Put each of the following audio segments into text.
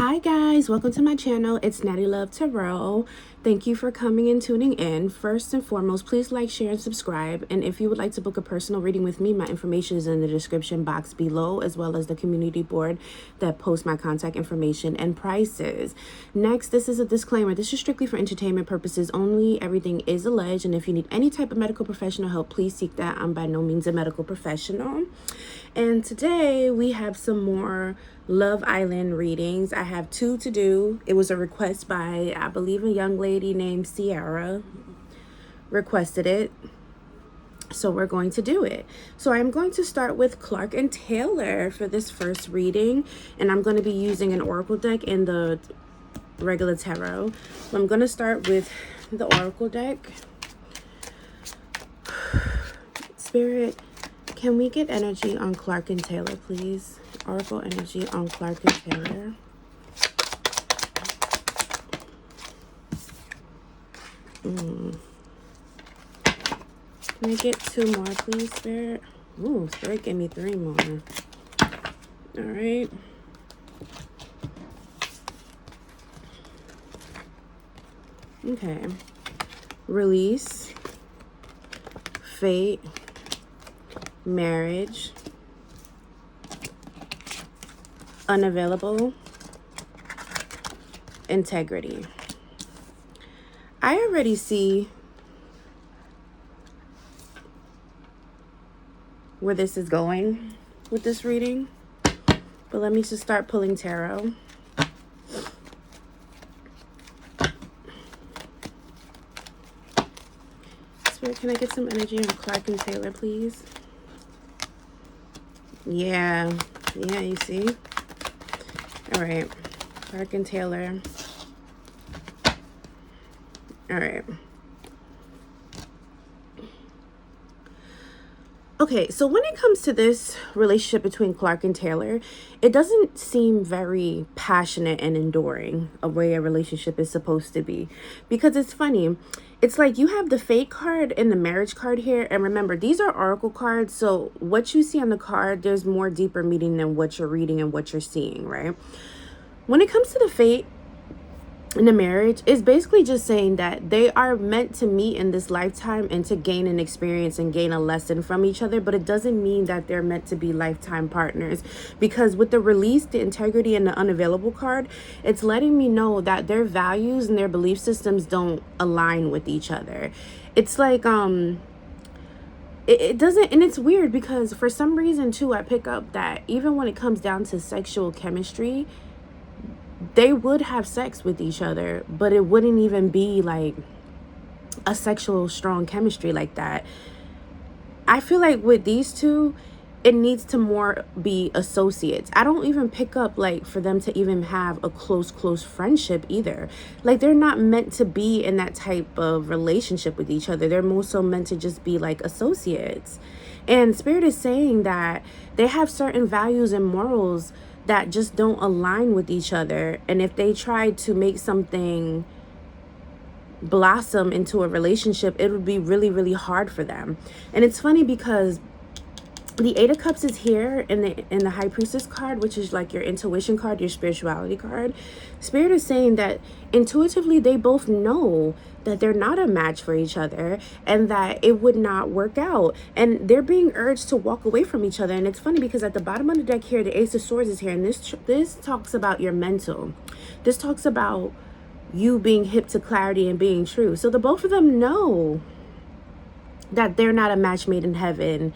Hi guys, welcome to my channel. It's Natiluv Tarot. Thank you for coming and tuning in. First and foremost, please like, share, and subscribe. And if you would like to book a personal reading with me, my information is in the description box below, as well as the community board that posts my contact information and prices. Next, this is a disclaimer. This is strictly for entertainment purposes only. Everything is alleged, and if you need any type of medical professional help, please seek that. I'm by no means a medical professional. And today we have some more Love Island readings. I have two to do. It was a request by, I believe, a young lady named Sierra requested it. So we're going to do it. So I'm going to start with Clarke and Taylor for this first reading. And I'm going to be using an oracle deck and the regular tarot. So I'm going to start with the oracle deck. Spirit, can we get energy on Clarke and Taylor, please? Oracle energy on Clarke and Taylor. Can I get two more, please, Spirit? Ooh, Spirit gave me three more. All right. Okay. Release. Fate. Marriage. Unavailable. Integrity. I already see where this is going with this reading, but let me just start pulling tarot. Spirit, can I get some energy on Clarke and Taylor, please? Yeah, you see? All right, Clarke and Taylor. All right. Okay, so when it comes to this relationship between Clarke and Taylor, it doesn't seem very passionate and enduring a way a relationship is supposed to be. Because it's funny. It's like you have the fate card and the marriage card here. And remember, these are oracle cards. So what you see on the card, there's more deeper meaning than what you're reading and what you're seeing, right? When it comes to the fate in the marriage, is basically just saying that they are meant to meet in this lifetime and to gain an experience and gain a lesson from each other, but it doesn't mean that they're meant to be lifetime partners. Because with the release, the integrity, and the unavailable card, it's letting me know that their values and their belief systems don't align with each other. It's like it doesn't, and it's weird because for some reason too, I pick up that even when it comes down to sexual chemistry, they would have sex with each other, but it wouldn't even be like a sexual strong chemistry like that. I feel like with these two, it needs to more be associates. I don't even pick up like for them to even have a close friendship either. Like they're not meant to be in that type of relationship with each other. They're more so meant to just be like associates. And Spirit is saying that they have certain values and morals that just don't align with each other. And if they try to make something blossom into a relationship, it would be really hard for them. And it's funny because the Eight of Cups is here in the High Priestess card, which is like your intuition card, your spirituality card. Spirit is saying that intuitively they both know that they're not a match for each other and that it would not work out. And they're being urged to walk away from each other. And it's funny because at the bottom of the deck here, the Ace of Swords is here. And this talks about your mental. This talks about you being hip to clarity and being true. So the both of them know that they're not a match made in heaven.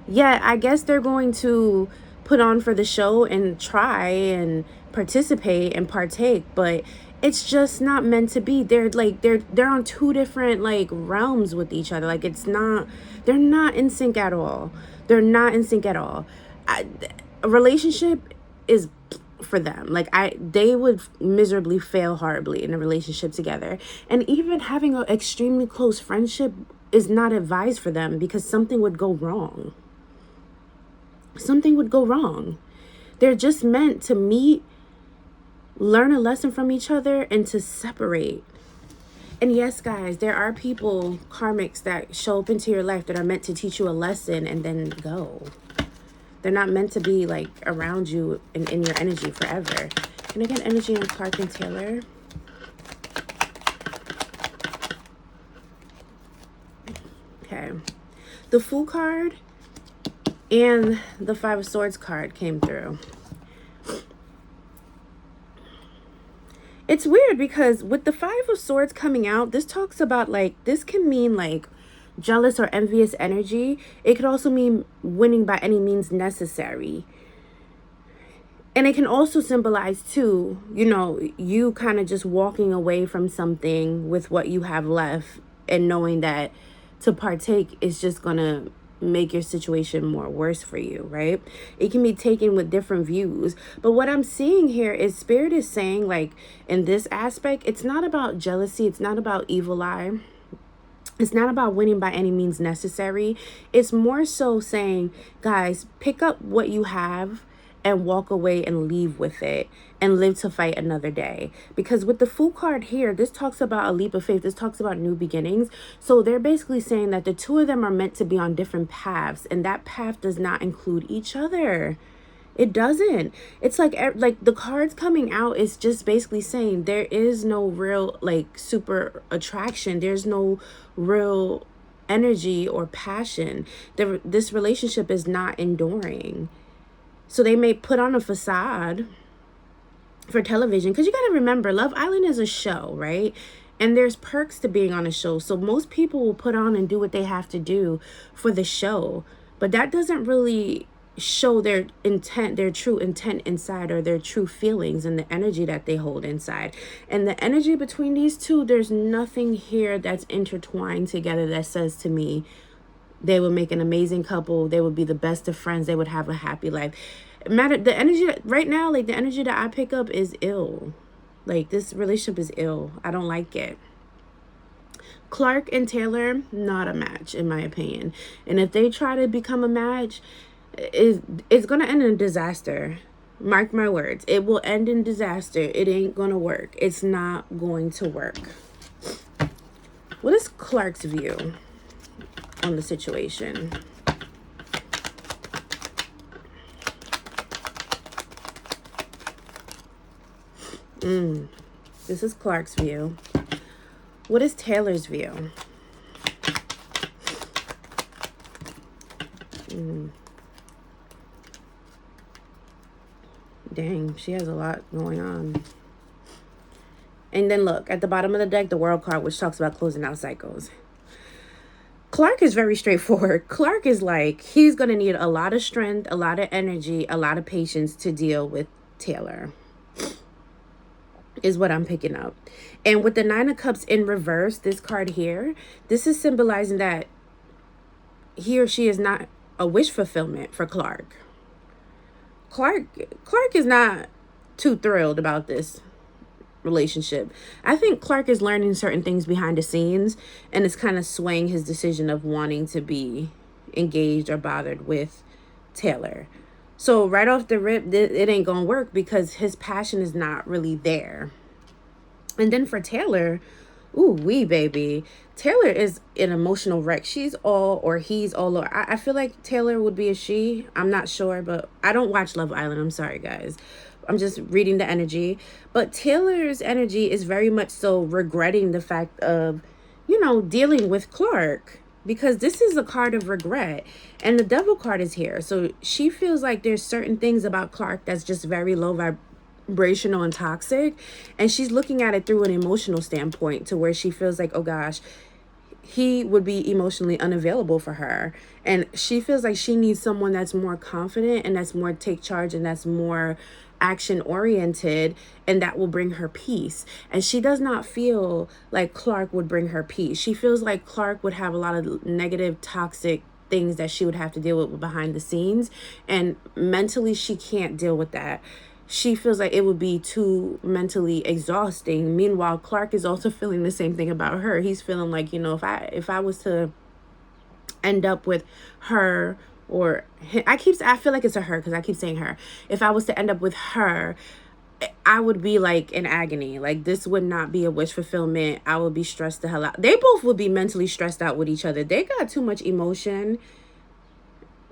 Yeah, I guess they're going to put on for the show and try and participate and partake, but it's just not meant to be. They're on two different like realms with each other. Like they're not in sync at all. They're not in sync at all. A relationship is for them. Like they would miserably fail horribly in a relationship together. And even having an extremely close friendship is not advised for them because something would go wrong. Something would go wrong. They're just meant to meet, learn a lesson from each other, and to separate. And yes, guys, there are people, karmics, that show up into your life that are meant to teach you a lesson and then go. They're not meant to be like around you in your energy forever. Can I get energy on Clarke and Taylor? Okay. The Fool card and the Five of Swords card came through. It's weird because with the Five of Swords coming out, this talks about like, this can mean like jealous or envious energy. It could also mean winning by any means necessary. And it can also symbolize too, you know, you kind of just walking away from something with what you have left and knowing that to partake is just gonna make your situation more worse for you, right? It can be taken with different views. But what I'm seeing here is Spirit is saying, like, in this aspect, it's not about jealousy. It's not about evil eye. It's not about winning by any means necessary. It's more so saying, guys, pick up what you have and walk away and leave with it and live to fight another day. Because with the Fool card here, this talks about a leap of faith. This talks about new beginnings. So they're basically saying that the two of them are meant to be on different paths, and that path does not include each other. It doesn't. It's like the cards coming out is just basically saying there is no real like super attraction. There's no real energy or passion. This relationship is not enduring. So they may put on a facade for television, because you got to remember, Love Island is a show, right? And there's perks to being on a show. So most people will put on and do what they have to do for the show. But that doesn't really show their intent, their true intent inside, or their true feelings and the energy that they hold inside. And the energy between these two, there's nothing here that's intertwined together that says to me, they would make an amazing couple. They would be the best of friends. They would have a happy life. The energy right now, like the energy that I pick up is ill. Like this relationship is ill. I don't like it. Clarke and Taylor, not a match in my opinion. And if they try to become a match, it's going to end in disaster. Mark my words. It will end in disaster. It ain't going to work. It's not going to work. What is Clarke's view on the situation? This is Clarke's view. What is Taylor's view? Dang, she has a lot going on. And then look, at the bottom of the deck, the World card, which talks about closing out cycles. Clarke is very straightforward. Clarke is like, he's going to need a lot of strength, a lot of energy, a lot of patience to deal with Taylor, is what I'm picking up. And with the Nine of Cups in reverse, this card here, this is symbolizing that he or she is not a wish fulfillment for Clarke. Clarke is not too thrilled about this relationship. I think Clarke is learning certain things behind the scenes, and it's kind of swaying his decision of wanting to be engaged or bothered with Taylor. So right off the rip, it ain't gonna work because his passion is not really there. And then for Taylor, ooh wee baby, Taylor is an emotional wreck. She's all, or he's all over. I feel like Taylor would be a she. I'm not sure, but I don't watch Love Island. I'm sorry, guys. I'm just reading the energy. But Taylor's energy is very much so regretting the fact of, you know, dealing with Clarke, because this is a card of regret. And the Devil card is here. So she feels like there's certain things about Clarke that's just very low vibrational and toxic. And she's looking at it through an emotional standpoint, to where she feels like, oh gosh, he would be emotionally unavailable for her. And she feels like she needs someone that's more confident and that's more take charge and that's more action oriented, and that will bring her peace. And she does not feel like Clarke would bring her peace. She feels like Clarke would have a lot of negative, toxic things that she would have to deal with behind the scenes, and mentally she can't deal with that. She feels like it would be too mentally exhausting. Meanwhile, Clarke is also feeling the same thing about her. He's feeling like, you know, if I was to end up with her, or I feel like it's a her because I keep saying her. If I was to end up with her, I would be like in agony. Like this would not be a wish fulfillment. I would be stressed the hell out. They both would be mentally stressed out with each other. They got too much emotion,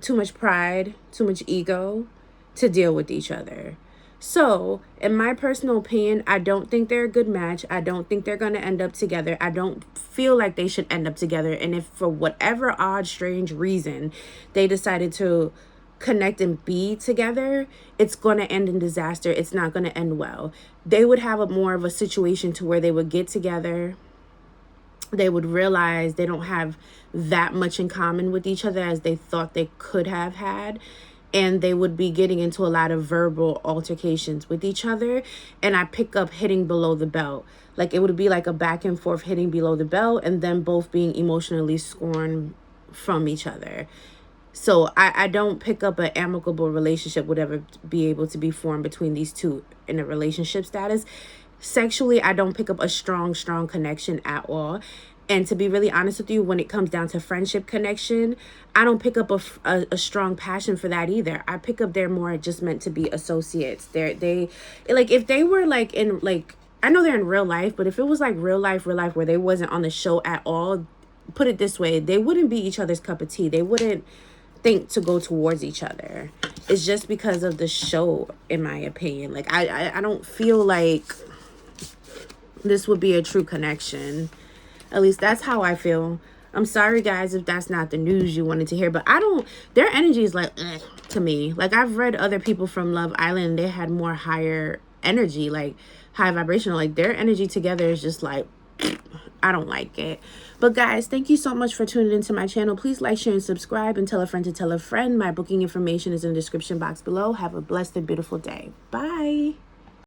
too much pride, too much ego to deal with each other. So, in my personal opinion, I don't think they're a good match. I don't think they're going to end up together. I don't feel like they should end up together. And if for whatever odd, strange reason they decided to connect and be together, it's going to end in disaster. It's not going to end well. They would have a more of a situation to where they would get together. They would realize they don't have that much in common with each other as they thought they could have had. And they would be getting into a lot of verbal altercations with each other. And I pick up hitting below the belt. Like it would be like a back and forth hitting below the belt and then both being emotionally scorned from each other. So I don't pick up an amicable relationship would ever be able to be formed between these two in a relationship status. Sexually, I don't pick up a strong connection at all. And to be really honest with you, when it comes down to friendship connection, I don't pick up a strong passion for that either. I pick up they're more just meant to be associates. They like if they were like in like, I know they're in real life, but if it was like real life where they wasn't on the show at all, put it this way, they wouldn't be each other's cup of tea. They wouldn't think to go towards each other. It's just because of the show, in my opinion. Like I don't feel like this would be a true connection. At least that's how I feel. I'm sorry, guys, if that's not the news you wanted to hear. But their energy is like, to me. Like, I've read other people from Love Island. They had more higher energy, like high vibrational. Like, their energy together is just like, I don't like it. But, guys, thank you so much for tuning into my channel. Please like, share, and subscribe. And tell a friend to tell a friend. My booking information is in the description box below. Have a blessed and beautiful day. Bye.